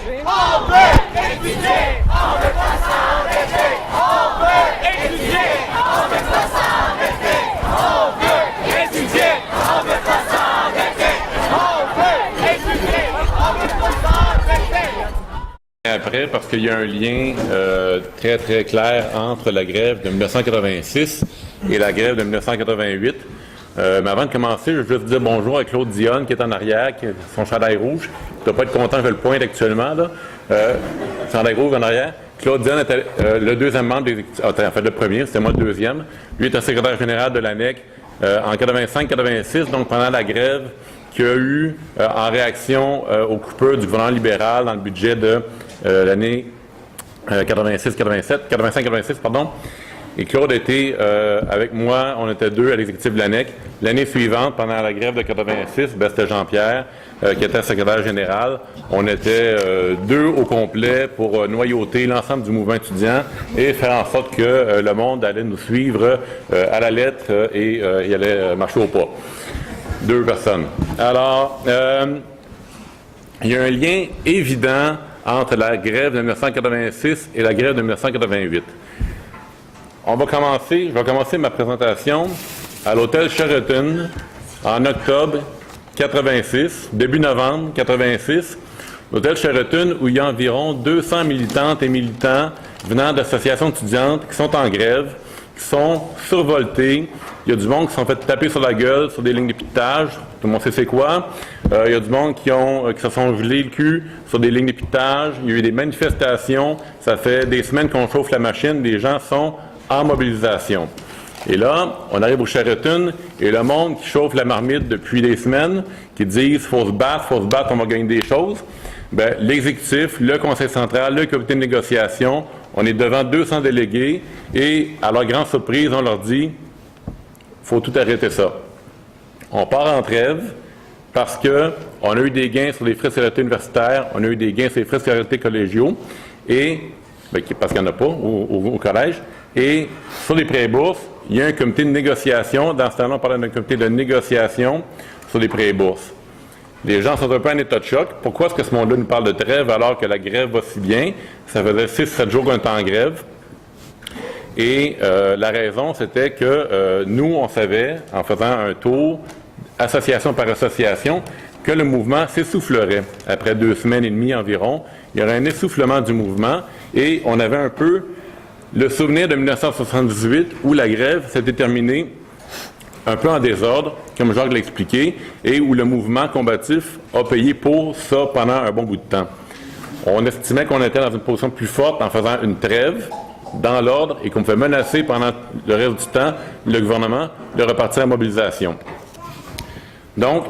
On veut étudier! On veut pas s'endetter! On veut étudier! On veut pas s'endetter! On veut étudier! On veut pas s'endetter! On veut étudier! On veut pas s'endetter! Après, parce qu'il y a un lien très, très clair entre la grève de 1986 et la grève de 1988. Mais avant de commencer, je veux juste dire bonjour à Claude Dionne qui est en arrière, qui a son chandail rouge. Il ne doit pas être content que je le pointe actuellement, là. Chandail rouge en arrière. Claude Dionne était le deuxième membre des... en fait, le premier, c'était moi le deuxième. Lui est un secrétaire général de l'ANEC en 85-86, donc pendant la grève qu'il y a eu en réaction aux coupures du gouvernement libéral dans le budget de l'année 85-86, pardon. Et Claude était avec moi, on était deux à l'exécutif de l'ANEC. L'année suivante, pendant la grève de 86, c'était Jean-Pierre qui était secrétaire général. On était deux au complet pour noyauter l'ensemble du mouvement étudiant et faire en sorte que le monde allait nous suivre à la lettre et il allait marcher au pas. Deux personnes. Alors, il y a un lien évident entre la grève de 1986 et la grève de 1988. Je vais commencer ma présentation à l'hôtel Sheraton en octobre 86, début novembre 86. L'hôtel Sheraton où il y a environ 200 militantes et militants venant d'associations étudiantes qui sont en grève, qui sont survoltés. Il y a du monde qui se sont fait taper sur la gueule sur des lignes d'épiquetage. Tout le monde sait c'est quoi. Il y a du monde qui se sont gelés le cul sur des lignes d'épiquetage. Il y a eu des manifestations. Ça fait des semaines qu'on chauffe la machine. Les gens sont en mobilisation. Et là, on arrive au Sheraton et le monde qui chauffe la marmite depuis des semaines, qui disent « faut se battre, on va gagner des choses », bien, l'exécutif, le conseil central, le comité de négociation, on est devant 200 délégués et, à leur grande surprise, on leur dit « faut tout arrêter ça ». On part en trêve parce qu'on a eu des gains sur les frais de scolarité universitaires, on a eu des gains sur les frais de scolarité collégiaux, et, bien, parce qu'il n'y en a pas au collège, et sur les prêts bourses, il y a un comité de négociation. Dans ce temps-là, on parlait d'un comité de négociation sur les prêts bourses. Les gens sont un peu en état de choc. Pourquoi est-ce que ce monde-là nous parle de trêve alors que la grève va si bien? Ça faisait 6-7 jours qu'on était en grève. Et la raison, c'était que nous, on savait, en faisant un tour, association par association, que le mouvement s'essoufflerait. Après 2 semaines et demie environ, il y aurait un essoufflement du mouvement et on avait un peu le souvenir de 1978 où la grève s'était terminée un peu en désordre, comme Jacques l'a expliqué, et où le mouvement combatif a payé pour ça pendant un bon bout de temps. On estimait qu'on était dans une position plus forte en faisant une trêve dans l'ordre et qu'on pouvait menacer pendant le reste du temps le gouvernement de repartir à la mobilisation. Donc,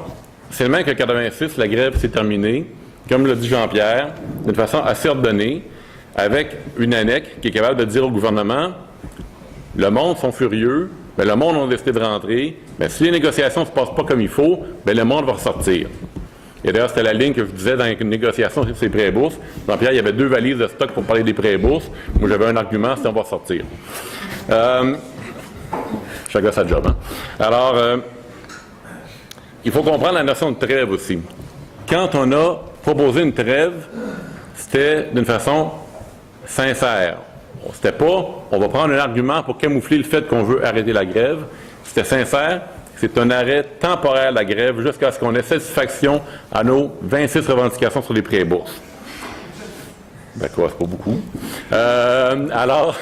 c'est le même qu'en 86, la grève s'est terminée, comme l'a dit Jean-Pierre, d'une façon assez ordonnée, avec une ANEC qui est capable de dire au gouvernement « le monde sont furieux, mais le monde a décidé de rentrer, mais si les négociations ne se passent pas comme il faut, bien, le monde va ressortir. » Et d'ailleurs, c'était la ligne que je disais dans les négociations sur ces prêts bourses. Jean-Pierre, il y avait 2 valises de stock pour parler des prêts bourses. Moi, j'avais un argument, c'était « on va ressortir ». Chacun sa job, hein? Alors, il faut comprendre la notion de trêve aussi. Quand on a proposé une trêve, c'était d'une façon sincère. C'était pas, on va prendre un argument pour camoufler le fait qu'on veut arrêter la grève. C'était sincère. C'est un arrêt temporaire de la grève jusqu'à ce qu'on ait satisfaction à nos 26 revendications sur les prêts bourses. D'accord, c'est pas beaucoup. Alors,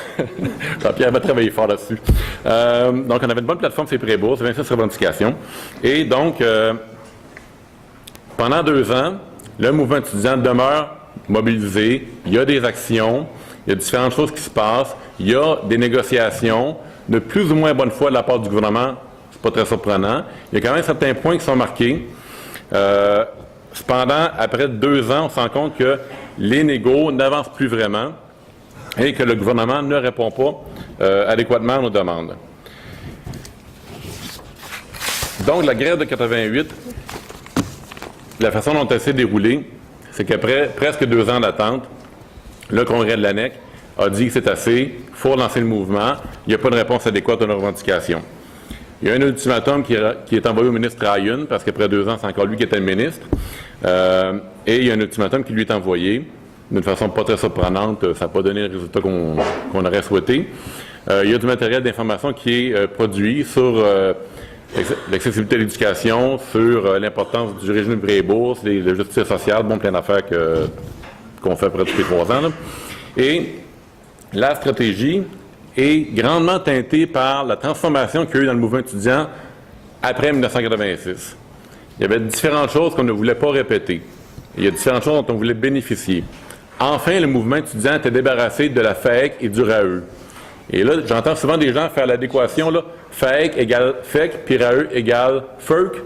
Jean-Pierre va travailler fort là-dessus. Donc, on avait une bonne plateforme sur les prêts bourses, 26 revendications. Et donc, pendant 2 ans, le mouvement étudiant demeure mobilisé, il y a des actions, il y a différentes choses qui se passent, il y a des négociations de plus ou moins bonne foi de la part du gouvernement, c'est pas très surprenant. Il y a quand même certains points qui sont marqués. Cependant, après 2 ans, on se rend compte que les négos n'avancent plus vraiment et que le gouvernement ne répond pas adéquatement à nos demandes. Donc, la grève de 88, la façon dont elle s'est déroulée, c'est qu'après presque 2 ans d'attente, le congrès de l'ANEC a dit que c'est assez, il faut relancer le mouvement, il n'y a pas de réponse adéquate à nos revendications. Il y a un ultimatum qui est envoyé au ministre Ryan, parce qu'après 2 ans, c'est encore lui qui était le ministre, et il y a un ultimatum qui lui est envoyé. d'une façon pas très surprenante, ça n'a pas donné le résultat qu'on aurait souhaité. Il y a du matériel d'information qui est produit sur l'accessibilité à l'éducation, sur l'importance du régime de vraie bourse, la justice sociale, bon, plein d'affaires qu'on fait près tous les 3 ans. Là. Et la stratégie est grandement teintée par la transformation qu'il y a eu dans le mouvement étudiant après 1986. Il y avait différentes choses qu'on ne voulait pas répéter. Il y a différentes choses dont on voulait bénéficier. Enfin, le mouvement étudiant était débarrassé de la FAEC et du RAE. Et là, j'entends souvent des gens faire l'adéquation, là, FAEC égale FEC, puis RAE égale FERC.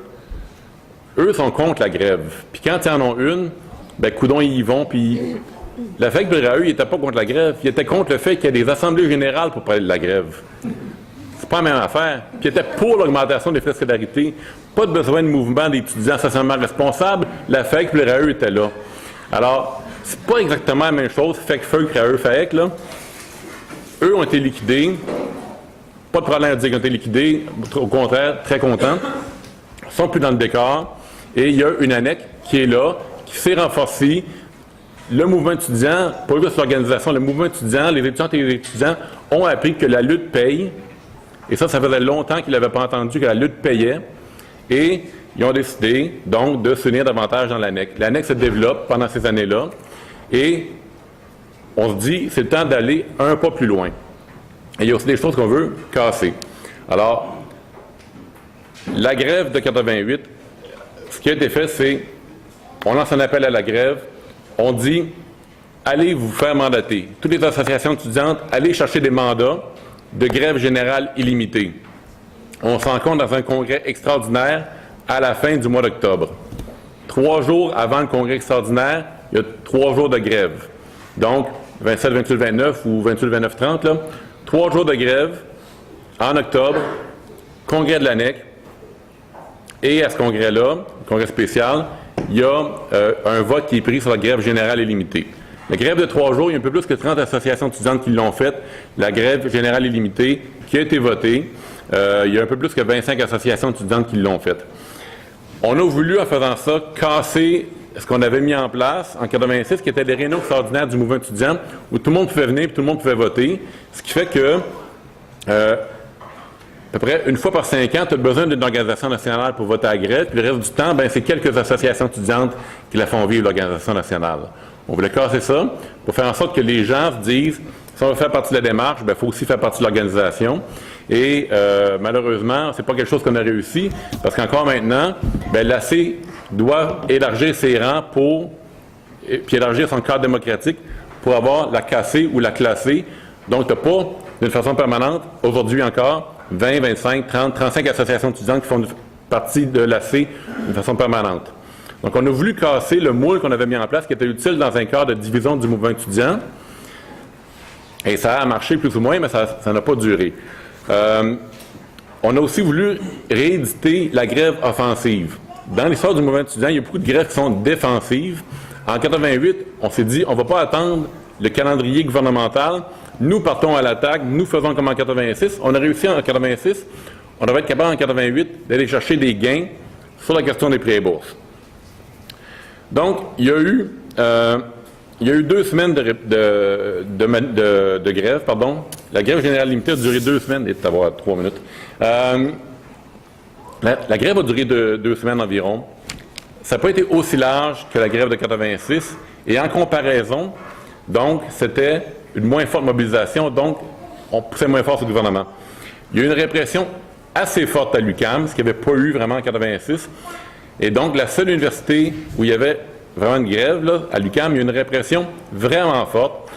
Eux sont contre la grève. Puis quand ils en ont une, ben coudons, ils y vont, puis la FEC et le RAE, ils n'étaient pas contre la grève. Ils étaient contre le fait qu'il y ait des assemblées générales pour parler de la grève. C'est pas la même affaire. Puis ils étaient pour l'augmentation des frais de scolarité. Pas de besoin de mouvement d'étudiants socialement responsables. La FEC et le RAE étaient là. Alors, c'est pas exactement la même chose, FEC, FERC, RAE, FAEC, là. Eux ont été liquidés. Pas de problème à dire qu'ils ont été liquidés. Au contraire, très contents. Ils sont plus dans le décor. Et il y a une ANEC qui est là, qui s'est renforcée. Le mouvement étudiant, pas juste l'organisation, le mouvement étudiant, les étudiantes et les étudiants ont appris que la lutte paye. Et ça faisait longtemps qu'ils n'avaient pas entendu que la lutte payait. Et ils ont décidé, donc, de s'unir davantage dans l'ANEC. L'ANEC se développe pendant ces années-là. Et on se dit, c'est le temps d'aller un pas plus loin. Et il y a aussi des choses qu'on veut casser. Alors, la grève de 88, ce qui a été fait, c'est, on lance un appel à la grève, on dit, allez vous faire mandater. Toutes les associations étudiantes, allez chercher des mandats de grève générale illimitée. On se rencontre dans un congrès extraordinaire à la fin du mois d'octobre. 3 jours avant le congrès extraordinaire, il y a 3 jours de grève. Donc, 27, 28, 29 ou 28, 29, 30, là, 3 jours de grève en octobre, congrès de l'ANEC. Et à ce congrès-là, congrès spécial, il y a un vote qui est pris sur la grève générale illimitée. La grève de 3 jours, il y a un peu plus que 30 associations étudiantes qui l'ont faite. La grève générale illimitée qui a été votée, il y a un peu plus que 25 associations étudiantes qui l'ont faite. On a voulu, en faisant ça, casser ce qu'on avait mis en place en 86, qui était les réunions extraordinaires du mouvement étudiant, où tout le monde pouvait venir et tout le monde pouvait voter, ce qui fait que, à peu près une fois par 5 ans, tu as besoin d'une organisation nationale pour voter à la grève, puis le reste du temps, ben, c'est quelques associations étudiantes qui la font vivre, l'organisation nationale. On voulait casser ça pour faire en sorte que les gens se disent, si on veut faire partie de la démarche, il faut aussi faire partie de l'organisation. Et malheureusement, c'est pas quelque chose qu'on a réussi, parce qu'encore maintenant, l'AC doit élargir ses rangs puis élargir son cadre démocratique pour avoir la cassée ou la classée. Donc, tu n'as pas, d'une façon permanente, aujourd'hui encore, 20, 25, 30, 35 associations étudiantes qui font partie de l'AC d'une façon permanente. Donc, on a voulu casser le moule qu'on avait mis en place, qui était utile dans un cadre de division du mouvement étudiant. Et ça a marché plus ou moins, mais ça n'a pas duré. On a aussi voulu rééditer la grève offensive. Dans l'histoire du mouvement étudiant, il y a beaucoup de grèves qui sont défensives. En 88, on s'est dit, on ne va pas attendre le calendrier gouvernemental. Nous partons à l'attaque, nous faisons comme en 86. On a réussi en 86. On devrait être capable en 88 d'aller chercher des gains sur la question des prêts et bourses. Donc, il y a eu 2 semaines de grève, pardon. La grève générale limitée a duré 2 semaines, et d'avoir 3 minutes. La grève a duré 2 semaines environ. Ça n'a pas été aussi large que la grève de 86. Et en comparaison, donc, c'était une moins forte mobilisation. Donc, on poussait moins fort sur le gouvernement. Il y a eu une répression assez forte à l'UQAM, ce qu'il n'y avait pas eu vraiment en 86. Et donc, la seule université où il y avait vraiment une grève, là, à l'UQAM, il y a eu une répression vraiment forte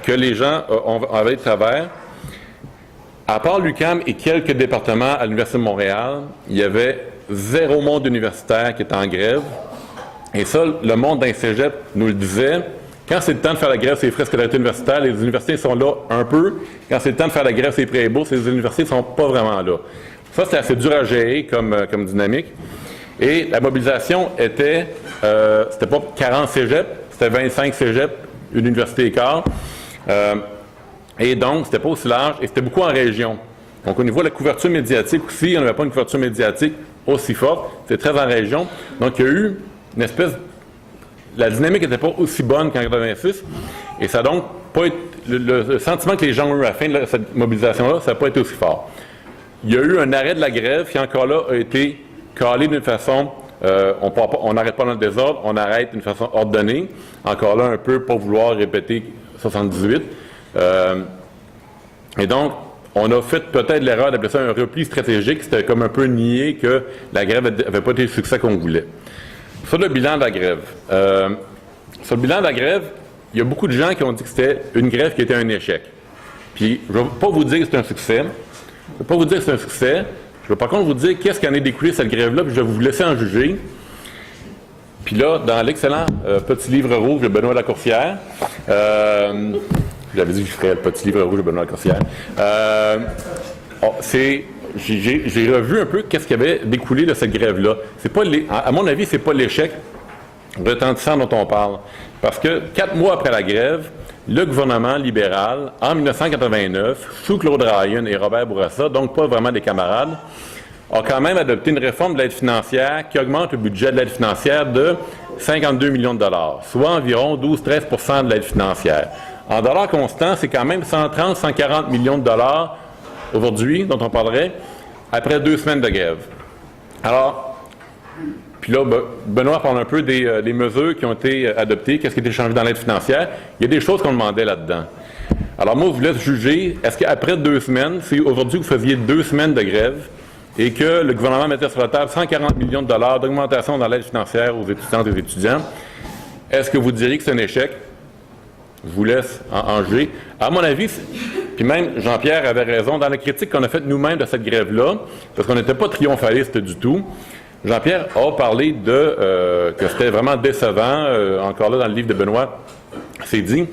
que les gens avaient de travers. À part l'UQAM et quelques départements à l'Université de Montréal, il y avait 0 monde universitaire qui était en grève. Et ça, le monde d'un cégep nous le disait. Quand c'est le temps de faire la grève sur les frais de scolarité universitaire, les universités sont là un peu. Quand c'est le temps de faire la grève sur les prêts et bourses, les universités ne sont pas vraiment là. Ça, c'est assez dur à gérer comme dynamique. Et la mobilisation était, c'était pas 40 cégeps, c'était 25 cégeps, une université et quart. Et donc, c'était pas aussi large, et c'était beaucoup en région. Donc, au niveau de la couverture médiatique aussi, on n'avait pas une couverture médiatique aussi forte, c'était très en région. Donc, il y a eu une espèce la dynamique n'était pas aussi bonne qu'en 86, et ça n'a donc pas été, le sentiment que les gens ont eu à la fin de cette mobilisation-là, ça n'a pas été aussi fort. Il y a eu un arrêt de la grève qui, encore là, a été calé d'une façon, on n'arrête pas dans le désordre, on arrête d'une façon ordonnée. Encore là, un peu pour vouloir répéter 78. Et donc, on a fait peut-être l'erreur d'appeler ça un repli stratégique. C'était comme un peu nier que la grève n'avait pas été le succès qu'on voulait. Sur le bilan de la grève. Sur le bilan de la grève, il y a beaucoup de gens qui ont dit que c'était une grève qui était un échec. Puis, je ne vais pas vous dire que c'est un succès. Je ne vais pas vous dire que c'est un succès. Je vais par contre vous dire qu'est-ce qui en est découlé cette grève-là, puis je vais vous laisser en juger. Puis là, dans l'excellent petit livre rouge de Benoît Lacourcière, j'avais dit que je ferais le petit livre rouge de Benoît Lacourcière, j'ai revu un peu qu'est-ce qui avait découlé de cette grève-là. C'est pas à mon avis, c'est pas l'échec retentissant dont on parle. Parce que 4 mois après la grève, le gouvernement libéral, en 1989, sous Claude Ryan et Robert Bourassa, donc pas vraiment des camarades, a quand même adopté une réforme de l'aide financière qui augmente le budget de l'aide financière de 52 millions de dollars, soit environ 12-13 de l'aide financière. En dollars constants, c'est quand même 130-140 millions de dollars aujourd'hui, dont on parlerait, après 2 semaines de grève. Alors, puis là, Benoît parle un peu des mesures qui ont été adoptées, qu'est-ce qui a été changé dans l'aide financière. Il y a des choses qu'on demandait là-dedans. Alors moi, je vous laisse juger, est-ce qu'après 2 semaines, si aujourd'hui vous faisiez 2 semaines de grève et que le gouvernement mettait sur la table 140 millions de dollars d'augmentation dans l'aide financière aux étudiantes et aux étudiants, est-ce que vous diriez que c'est un échec? Je vous laisse en juger. À mon avis, puis même Jean-Pierre avait raison, dans la critique qu'on a faite nous-mêmes de cette grève-là, parce qu'on n'était pas triomphaliste du tout, Jean-Pierre a parlé que c'était vraiment décevant, encore là dans le livre de Benoît, c'est dit,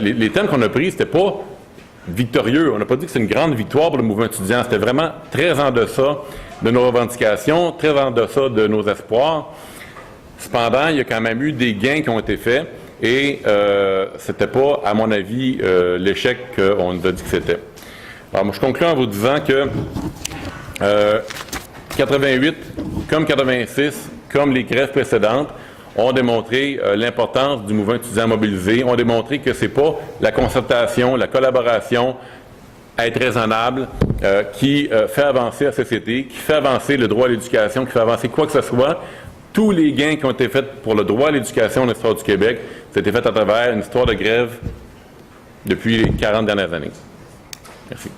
les thèmes qu'on a pris, c'était pas victorieux, on n'a pas dit que c'est une grande victoire pour le mouvement étudiant, c'était vraiment très en deçà de nos revendications, très en deçà de nos espoirs. Cependant, il y a quand même eu des gains qui ont été faits, et c'était pas, à mon avis, l'échec qu'on nous a dit que c'était. Alors, moi, je conclue en vous disant que 88, comme 86, comme les grèves précédentes, ont démontré l'importance du mouvement étudiant mobilisé, ont démontré que c'est pas la concertation, la collaboration, être raisonnable, qui fait avancer la société, qui fait avancer le droit à l'éducation, qui fait avancer quoi que ce soit. Tous les gains qui ont été faits pour le droit à l'éducation dans l'histoire du Québec, c'était fait à travers une histoire de grève depuis les 40 dernières années. Merci.